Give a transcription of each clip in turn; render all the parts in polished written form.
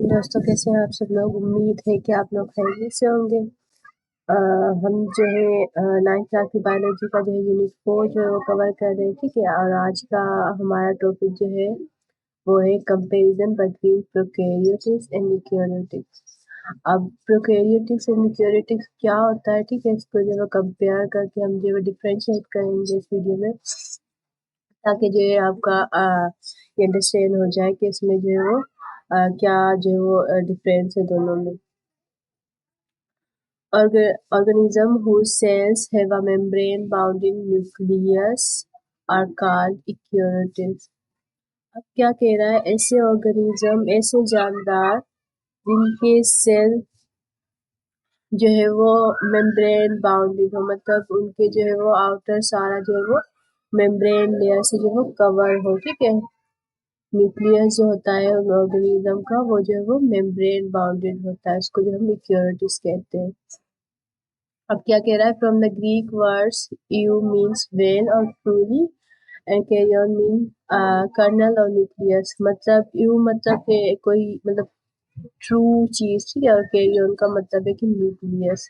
दोस्तों कैसे हैं आप सब लोग। उम्मीद है कि आप लोग खैरियत से होंगे। हम जो है 9th क्लास की बायोलॉजी का जो है यूनिट 4 जो है वो कवर कर रहे हैं, ठीक है। और आज का हमारा टॉपिक जो है वो है comparison between prokaryotics and eukaryotics. अब प्रोकैरियोटिक्स एंड यूकेरियोटिक्स क्या होता है, ठीक है, इसको जो है कंपेयर करके हम जो है डिफरेंशिएट करेंगे इस वीडियो में, ताकि जो है आपका ये अंडरस्टैंड हो जाए कि इसमें जो है वो क्या जो है वो डिफरेंस है दोनों में। Organism whose cells have a membrane-bounding nucleus are called eukaryotes। अब क्या कह रहा है, ऐसे ऑर्गेनिज्म, ऐसे जानदार जिनके सेल जो है वो मेम्ब्रेन बाउंडेड हो, मतलब उनके जो है वो आउटर सारा जो है वो मेम्ब्रेन लेयर से जो है वो कवर हो, ठीक है। न्यूक्लियस जो होता है उन ऑर्गेनिज्म का वो जो है वो मेम्ब्रेन बाउंडेड होता है, इसको जो हम यूकेरियोट्स कहते हैं। अब क्या कह रहा है, from the Greek words eu means well और truly and karyon mean kernel और न्यूक्लियस। मतलब यू मतलब के कोई मतलब ट्रू चीज, ठीक है, और कैरियन का मतलब है कि nucleus.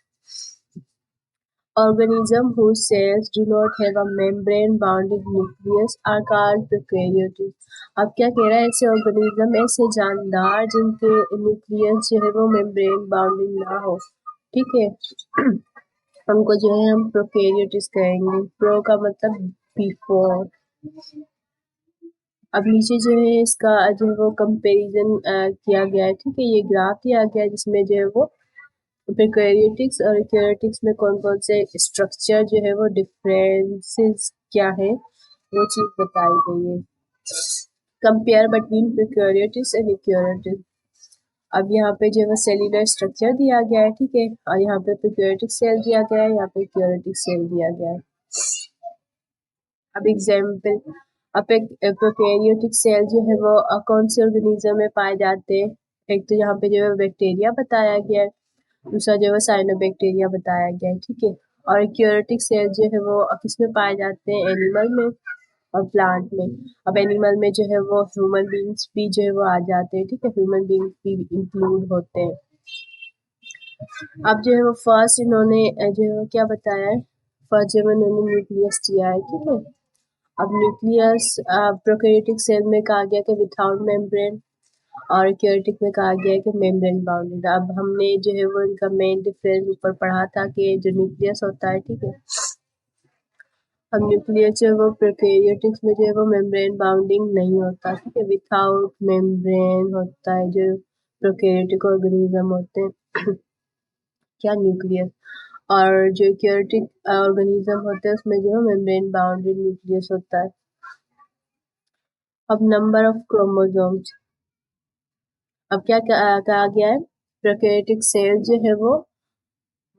Organisms whose cells do not have a membrane-bounded nucleus are called prokaryotes। अब क्या कह रहा है, ऐसे ऑर्गेनिज्म, ऐसे जानदार जिनके न्यूक्लियस जो है वो मेम्ब्रेन बाउंडेड ना हो, ठीक है, उनको जो है हम प्रोकैरियोट्स कहेंगे। प्रो का मतलब बिफोर। अब नीचे जो है इसका जो है वो कंपैरिजन किया गया है, ठीक है, ये ग्राफ दिया गया है जिसमें जो है वो प्रोकैरियोटिक्स और यूकेरियोटिक्स में कौन कौन से स्ट्रक्चर जो है वो डिफरेंसेस क्या है वो चीज बताई गई है। Compare between prokaryotics and eukaryotics. अब यहाँ पे जो है वो सेल्यूलर स्ट्रक्चर दिया गया है, ठीक है, और यहाँ पे प्रोकैरियोटिक सेल दिया गया है, यहाँ पे यूकेरियोटिक सेल दिया गया है। अब एग्जाम्पल, अब एक प्रोकैरियोटिक सेल जो है वो कौन से ऑर्गेनिज्म में पाए जाते हैं। एक तो यहाँ पे जो है बैक्टीरिया बताया गया है, दूसरा जो है साइनोबैक्टीरिया बताया गया है, ठीक है। और यूकेरियोटिक सेल जो है वो किस में पाए जाते हैं, एनिमल में और प्लांट में। अब एनिमल में जो है वो ह्यूमन बींग्स भी जो है वो आ जाते हैं, ठीक है, ह्यूमन बींग्स भी इंक्लूड होते हैं। अब जो है वो फर्स्ट इन्होंने जो है वो क्या बताया है, फर्स्ट जो है इन्होंने न्यूक्लियस दिया है, ठीक है। अब न्यूक्लियस प्रोकैरियोटिक सेल में कहा गया कि विथआउट मेम्ब्रेन, और यूकेरियोटिक में कहा गया है कि मेम्ब्रेन बाउंडेड। अब हमने जो है वो इनका मेन डिफरेंस ऊपर पढ़ा था कि जो न्यूक्लियस होता है, ठीक है, अब न्यूक्लियस जो है वो प्रोकैरियोटिक्स में जो है वो मेम्ब्रेन बाउंडिंग नहीं होता, ठीक है, विथआउट मेम्ब्रेन होता है जो प्रोकैरियोटिक ऑर्गेनिज्म होते हैं क्या, न्यूक्लियस। और जो यूकेरियोटिक ऑर्गेनिज्म होते हैं उसमें जो है मेम्ब्रेन बाउंडेड न्यूक्लियस होता है। अब नंबर ऑफ क्रोमोसोम्स, अब क्या कहा गया है, प्रोकैरियोटिक सेल जो है वो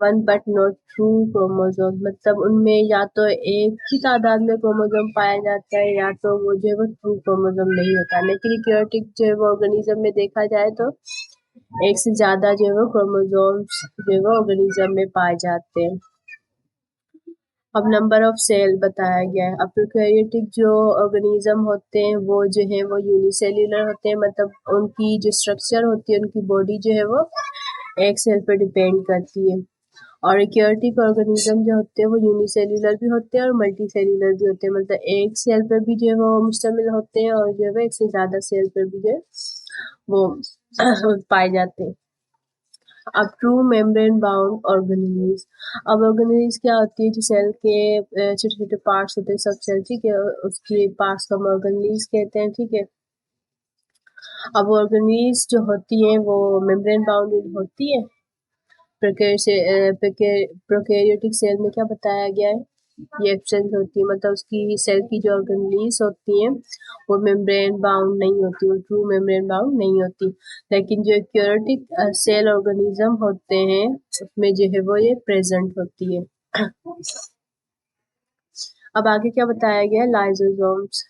one but not true chromosome, मतलब उनमें या तो एक ही तादाद में क्रोमोसोम पाया जाता है या तो वो जो है वो ट्रू क्रोमोसोम नहीं होता। लेकिन यूकेरियोटिक जो है वो ऑर्गेनिज्म में देखा जाए तो एक से ज्यादा जो है वो क्रोमोसोम्स जो है वो ऑर्गेनिज्म में पाए जाते हैं। अब नंबर ऑफ सेल बताया गया है। अब प्रोकैरियोटिक जो ऑर्गेनिज्म होते हैं वो जो है वो यूनिसेल्युलर होते हैं, मतलब उनकी जो स्ट्रक्चर होती है, उनकी बॉडी जो है वो एक सेल पर डिपेंड करती है। और यूकेरियोटिक ऑर्गेनिज्म जो होते हैं वो यूनिसेल्युलर भी होते हैं और मल्टी सेल्युलर भी होते हैं, मतलब एक सेल पर भी जो है वो मुश्तमिल होते हैं और जो है वो एक से ज्यादा सेल पर भी जो है वो पाए जाते हैं। अब ट्रू मेम्ब्रेन बाउंड ऑर्गेनेलिज। अब ऑर्गेनेलिज क्या होती है, जो सेल के छोटे छोटे पार्ट्स होते हैं, सब सेल, ठीक है, उसके पार्ट्स को हम ऑर्गेनेलिज कहते हैं, ठीक है। अब ऑर्गेनेलिज जो होती है वो मेम्ब्रेन बाउंडेड होती है। प्रोकैरियोटिक सेल में क्या बताया गया है, ये एब्सेंस होती है, मतलब उसकी सेल की जो ऑर्गेनेलिज होती है वो मेम्ब्रेन बाउंड नहीं होती, वो ट्रू मेम्ब्रेन बाउंड नहीं होती। लेकिन जो यूकेरियोटिक सेल ऑर्गेनिज्म होते हैं उसमें जो है वो ये प्रेजेंट होती है। अब आगे क्या बताया गया, लाइसोसोम्स,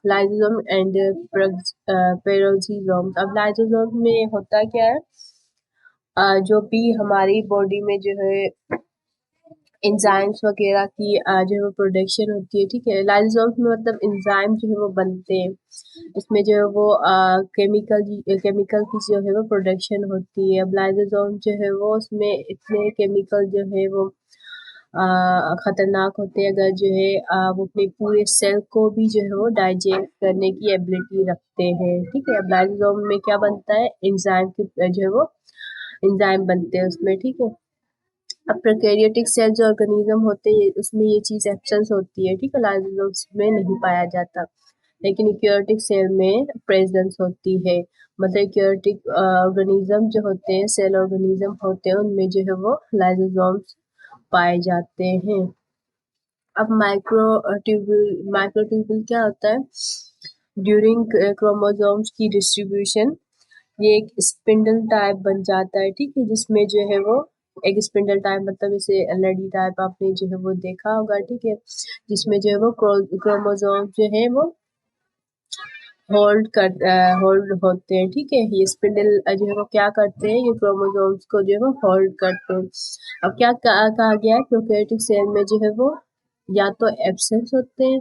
लाइसोसोम एंड पेरोक्सिसोम्स। अब लाइसोसोम में होता क्या है, जो भी हमारी बॉडी में जो है एंजाइम्स वगैरह की जो है वो प्रोडक्शन होती है, ठीक है। लाइसोसोम्स में मतलब एंजाइम जो है वो बनते हैं, इसमें जो है वो केमिकल की जो है वो प्रोडक्शन होती है। अब लाइसोसोम जो है वो उसमें इतने केमिकल जो है वो खतरनाक होते हैं, अगर जो है वो अपने पूरे सेल को भी जो है वो डाइजेस्ट करने की एबिलिटी रखते हैं, ठीक है। अब लाइसोसोम में क्या बनता है, एंजाइम की जो है वो एंजाइम बनते हैं उसमें, ठीक है। अब प्रोकैरियोटिक सेल जो ऑर्गेनिज्म होते हैं उसमें ये चीज़ एब्सेंस होती है, ठीक है, लाइसोसोम्स में नहीं पाया जाता, लेकिन यूकेरियोटिक सेल में प्रेजेंस होती है। मतलब यूकेरियोटिक ऑर्गेनिज्म जो होते हैं, सेल ऑर्गेनिज्म होते हैं, उनमें जो है वो लाइसोसोम्स पाए जाते हैं। अब माइक्रोट्यूब्यूल क्या होता है, ड्यूरिंग क्रोमोसोम्स की डिस्ट्रीब्यूशन ये एक स्पिंडल टाइप बन जाता है, ठीक है, जिसमें जो है वो एक स्पिंडल टाइप मतलब इसे लड़ी टाइप आपने जो है वो देखा होगा, ठीक है, जिसमें जो है वो क्रोमोसोम जो है वो होल्ड होते हैं, ठीक है। ये स्पिंडल जो है वो क्या करते हैं, ये क्रोमोसोम्स को जो है वो होल्ड करते हैं। अब क्या कहा गया है, प्रोकैरियोटिक सेल में जो है वो या तो एब्सेंस होते हैं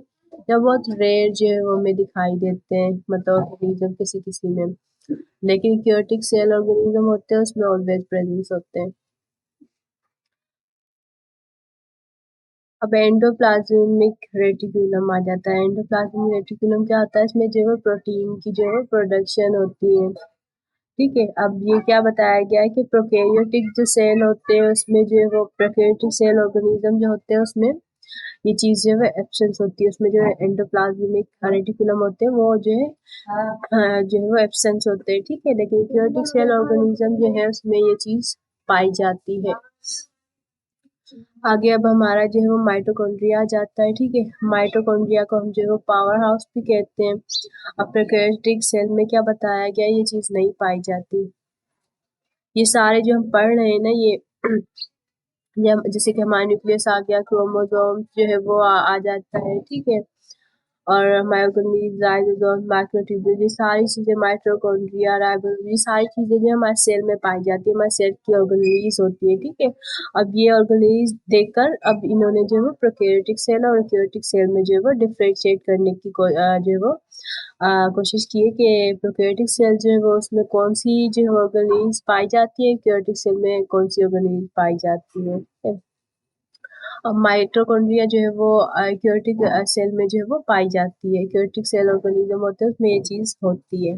या बहुत रेयर जो है वो हमें दिखाई देते हैं, मतलब ऑर्गेनिज्म किसी किसी में, लेकिन यूकेरियोटिक सेल ऑर्गेनिज्म होते हैं उसमें ऑलवेज प्रेजेंस होते हैं। अब एंडोप्लाज्मिक रेटिकुलम आ जाता है। एंडोप्लाज्मिक रेटिकुलम क्या होता है, इसमें जो है प्रोटीन की जो है प्रोडक्शन होती है, ठीक है। अब ये क्या बताया गया है कि प्रोकैरियोटिक जो सेल होते हैं उसमें जो है वो प्रोकैरियोटिक सेल ऑर्गेनिज्म जो होते हैं उसमें ये चीज़ जो है एब्सेंस होती है, उसमें जो है एंडोप्लाज्मिक रेटिकुलम होते हैं वो जो है जो है वो एब्सेंस होते हैं, ठीक है, लेकिन यूकेरियोटिक सेल ऑर्गेनिज्म जो है उसमें ये चीज़ पाई जाती है। आगे अब हमारा जो है वो माइटोकॉन्ड्रिया आ जाता है, ठीक है। माइटोकॉन्ड्रिया को हम जो है वो पावर हाउस भी कहते हैं। अब प्रोकैरियोटिक सेल में क्या बताया गया, ये चीज़ नहीं पाई जाती। ये सारे जो हम पढ़ रहे हैं ना, ये जैसे कि हमारा न्यूक्लियस आ गया, क्रोमोसोम जो है वो आ जाता है, ठीक है, और मायोगोनीज, राइबोसोम, माइक्रोट्यूब्यूल, ये सारी चीज़ें, माइटोकॉन्ड्रिया, राइबोसोम, ये सारी चीज़ें जो है हमारे सेल में पाई जाती है, हमारे सेल की ऑर्गेनेलीज होती है, ठीक है। अब ये ऑर्गेनेलीज देखकर अब इन्होंने जो है वो प्रोकैरियोटिक सेल और यूकेरियोटिक सेल में जो है वो डिफरेंशिएट करने की जो है वो कोशिश की है कि प्रोकैरियोटिक सेल जो है वो उसमें कौन सी जो है ऑर्गेनेलीज पाई जाती है, यूकेरियोटिक सेल में कौन सी ऑर्गेनेलीज पाई जाती है, ठीक है। और माइटोकॉन्ड्रिया जो है वो यूकेरियोटिक सेल में जो है वो पाई जाती है, यूकेरियोटिक सेल ऑर्गेनिज्म होते हैं उसमें ये चीज़ होती है।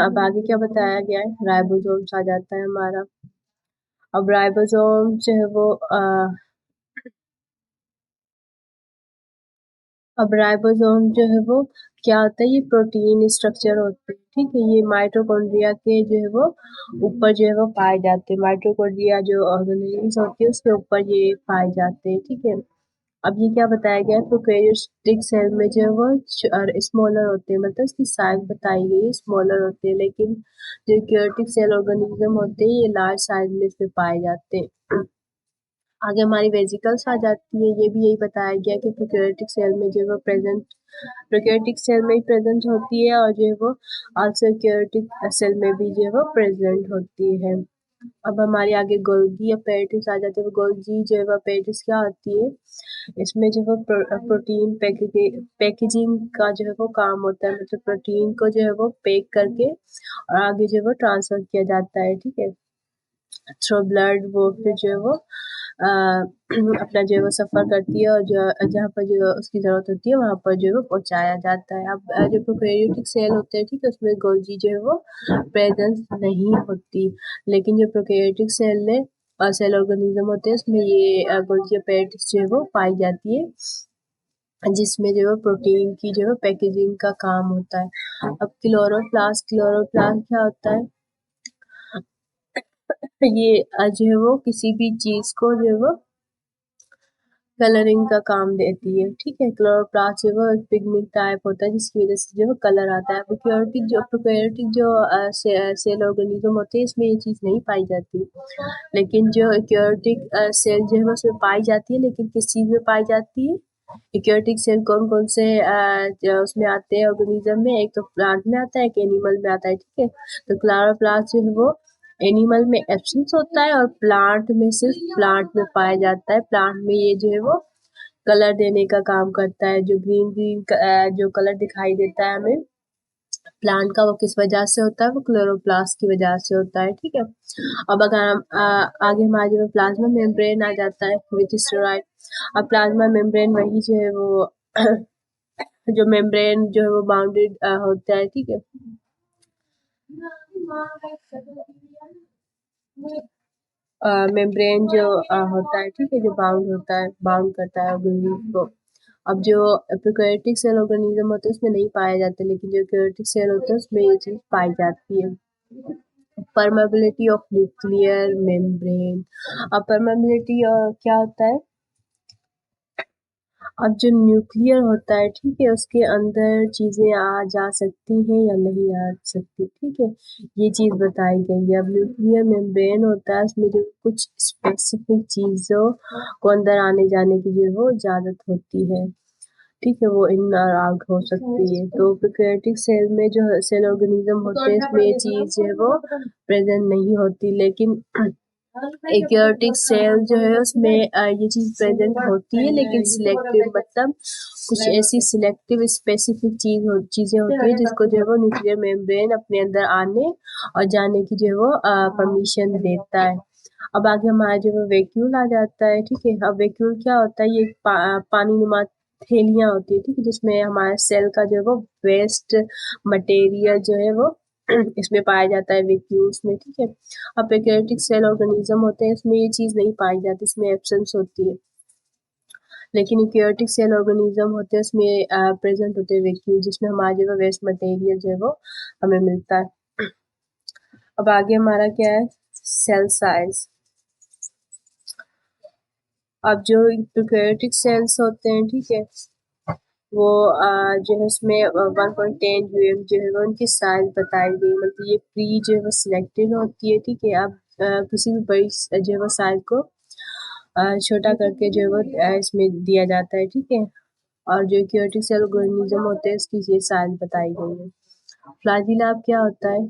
अब आगे क्या बताया गया है, राइबोसोम्स आ जाता है हमारा। अब राइबोसोम जो है वो अब राइबोसोम जो है वो क्या होता है, ये प्रोटीन स्ट्रक्चर होते हैं, ठीक है, ये माइटोकॉन्ड्रिया के जो है वो ऊपर जो है वो पाए जाते हैं, माइटोकॉन्ड्रिया जो ऑर्गेनेल्स होती है उसके ऊपर ये पाए जाते हैं, ठीक है। अब ये क्या बताया गया है, प्रोकैरियोटिक सेल में जो है वो स्मॉलर होते हैं, मतलब इसकी साइज बताई गई है स्मॉलर होते हैं, लेकिन जो यूकेरियोटिक सेल ऑर्गेनिज्म होते हैं ये लार्ज साइज में इसमें पाए जाते हैं। आगे हमारी वेसिकल्स आ जाती है, ये भी यही बताया गया कि प्रोकैरियोटिक सेल में जो है वो प्रोकैरियोटिक सेल में ही प्रेजेंट होती है, और जो है वो आल्सो यूकेरियोटिक सेल में भी जो है वो प्रेजेंट होती है। अब हमारे आगे गोल्गी अपैरेटिस आ जाती है। गोल्गी जो है वो अपैरेटिस क्या होती है, इसमें जो है प्रोटीन पैकेजिंग का जो है वो काम होता है, मतलब प्रोटीन को जो है वो पैक करके और आगे जो है वो ट्रांसफर किया जाता है, ठीक है, थ्रू ब्लड, वो फिर जो है वो अपना जो है वो सफ़र करती है और जो जहाँ पर जो उसकी ज़रूरत होती है वहाँ पर जो है वो पहुँचाया जाता है। अब जो प्रोकैरियोटिक सेल होते हैं, ठीक है, उसमें गोल्गी जो है वो प्रेजेंस नहीं होती, लेकिन जो प्रोकैरियोटिक सेल ऑर्गेनिज्म होते हैं उसमें ये गोल्गी अपैरेटिस जो है वो पाई जाती है, जिसमें जो है प्रोटीन की जो है पैकेजिंग का काम होता है। अब क्लोरोप्लास्ट क्या होता है, ये जो है वो किसी भी चीज़ को जो है वो कलरिंग का काम देती है, ठीक है। क्लोरोप्लास्ट जो है वो एक पिगमेंट टाइप होता है जिसकी वजह से जो है कलर आता है। प्रोकैरियोटिक जो सेल ऑर्गेनिज्म होते हैं इसमें ये चीज़ नहीं पाई जाती, लेकिन जो यूकेरियोटिक सेल जो है वो उसमें पाई जाती है, लेकिन किस चीज़ में पाई जाती है, यूकेरियोटिक सेल कौन कौन से जो उसमें आते हैं ऑर्गेनिज्म में, एक तो प्लांट में आता है, एक एनिमल में आता है, ठीक है। तो क्लोरोप्लास्ट जो है वो एनिमल में एब्सेंस होता है और प्लांट में सिर्फ प्लांट में पाया जाता है। प्लांट में ये जो है वो कलर देने का काम करता है। जो ग्रीन ग्रीन जो कलर दिखाई देता है हमें प्लांट का, वो किस वजह से होता है? वो क्लोरोप्लास्ट की वजह से होता है। ठीक है, अब अगर हम आगे हमारे जो प्लाज्मा मेम्ब्रेन आ जाता है विच इज राइट। अब प्लाज्मा मेम्ब्रेन वही जो है वो जो मेम्ब्रेन जो है वो बाउंडेड होता है। ठीक है, मेम्ब्रेन जो होता है, ठीक है, जो बाउंड होता है, बाउंड करता है ऑर्गेनिज्म को। अब जो प्रोकैरियोटिक सेल ऑर्गेनिज्म होते हैं उसमें नहीं पाए जाते, लेकिन जो यूकेरियोटिक सेल होते हैं उसमें ये चीज पाई जाती है। Permeability of nuclear membrane. अब परमेबिलिटी क्या होता है? अब जो न्यूक्लियर होता है, ठीक है, उसके अंदर चीजें आ जा सकती हैं या नहीं आ सकती। ठीक है, ये चीज बताई गई है। अब न्यूक्लियर मेम्ब्रेन होता है, उसमें जो कुछ स्पेसिफिक चीजों को अंदर आने जाने की जो है वो इजाजत होती है। ठीक है, वो इन और आउट हो सकती है। तो प्रोकैरियोटिक सेल में जो सेल ऑर्गेनिज्म होते हैं इसमें ये चीज जो है वो प्रेजेंट नहीं होती, लेकिन यूकेरियोटिक सेल जो है उसमें ये चीज प्रेजेंट होती है, लेकिन सिलेक्टिव, मतलब कुछ ऐसी सिलेक्टिव स्पेसिफिक चीजें होती है जिसको जो है वो न्यूक्लियर मेम्ब्रेन अपने अंदर आने और जाने की जो है वो परमिशन देता है। अब आगे हमारा जो है वैक्यूल आ जाता है। ठीक है, अब वैक्यूल क्या होता है? ये पानी नुमा थैलियाँ होती है, ठीक है, जिसमें हमारे सेल का जो है वो वेस्ट मटेरियल जो है वो इसमें पाया जाता है वैक्यूल्स में। ठीक है, अब प्रोकैरियोटिक सेल ऑर्गेनिज्म होते हैं इसमें ये चीज नहीं पाई जाती, इसमें एब्सेंस होती है, लेकिन यूकेरियोटिक सेल ऑर्गेनिज्म होते हैं उसमें प्रेजेंट होते हैं वैक्यूल, जिसमें हमारा जो है वेस्ट मटेरियल जो है वो हमें मिलता है। अब आगे हमारा क्या है? Cell size. अब जो प्रोकैरियोटिक सेल्स होते हैं, ठीक है, वो जो है उसमें 1.10 UM जो है वो उनकी साइज बताई गई, मतलब ये प्री जो है वो सिलेक्टेड होती है। ठीक है, अब किसी भी बड़ी जो है वो साइज को छोटा करके जो है वो इसमें दिया जाता है। ठीक है, और जो यूकेरियोटिक सेल ऑर्गेनिज्म होते हैं इसकी ये साइज बताई गई है। फ्लैजिला क्या होता है?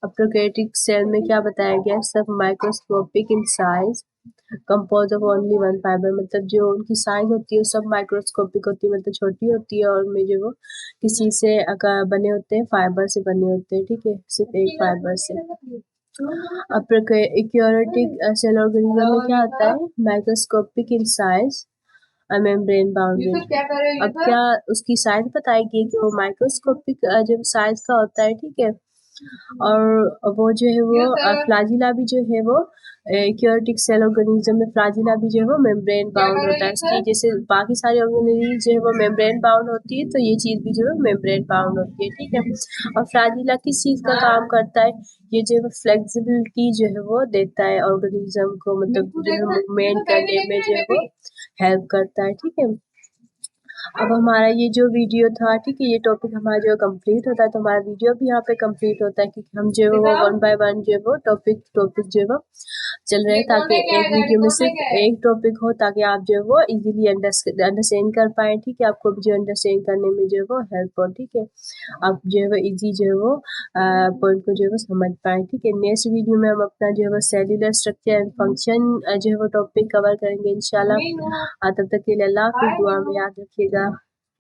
अब प्रोकैरियोटिक सेल में क्या बताया गया है? सब microscopic in size, compose of only one fibre, मतलब जो उनकी साइज होती है सब माइक्रोस्कोपिक होती है, मतलब छोटी होती है, और उनमें जो वो किसी से बने होते हैं, फाइबर से बने होते हैं। ठीक है, सिर्फ एक फाइबर से। अब यूकेरियोटिक सेल ऑर्गेनिज्म में क्या होता है? Microscopic in size, membrane bounded. अब क्या उसकी साइज बताएगी कि वो माइक्रोस्कोपिक जो साइज का होता है। ठीक है, और वो जो है वो फ्लैजिला भी जो है वो यूकेरियोटिक सेल ऑर्गेनिज्म में फ्लैजिला भी जो है वो मेम्ब्रेन बाउंड होता है। इसकी जैसे बाकी सारी ऑर्गेनिज्म जो है वो मेम्ब्रेन बाउंड होती है, तो ये चीज भी जो है मेम्ब्रेन बाउंड होती है। ठीक है, और फ्लैजिला किस चीज का काम करता है? ये जो है फ्लेक्सिबिलिटी जो है वो देता है ऑर्गेनिज्म को, मतलब जो है मूवमेंट करने में जो है वो हेल्प करता है। ठीक है, अब हमारा ये जो वीडियो था, ठीक है, ये टॉपिक हमारा जो कंप्लीट होता है, तो हमारा वीडियो भी यहाँ पे कंप्लीट होता है, क्योंकि हम जो है वो 1 बाय 1 जो है वो टॉपिक जो है वो चल रहे हैं, ताकि एक वीडियो में सिर्फ एक टॉपिक हो, ताकि आप जो है वो इजीली अंडरस्टैंड कर पाए। ठीक है, आपको भी जो अंडरस्टैंड करने में जो है वो हेल्प हो। ठीक है, आप जो है वो इजी जो है वो पॉइंट को जो है वो समझ पाए। ठीक है, नेक्स्ट वीडियो में हम अपना जो है वो सेलुलर स्ट्रक्चर एंड फंक्शन जो है वो टॉपिक कवर करेंगे इंशाल्लाह। तब तक के लिए अल्लाह हाफिज़, दुआ में याद रखिएगा।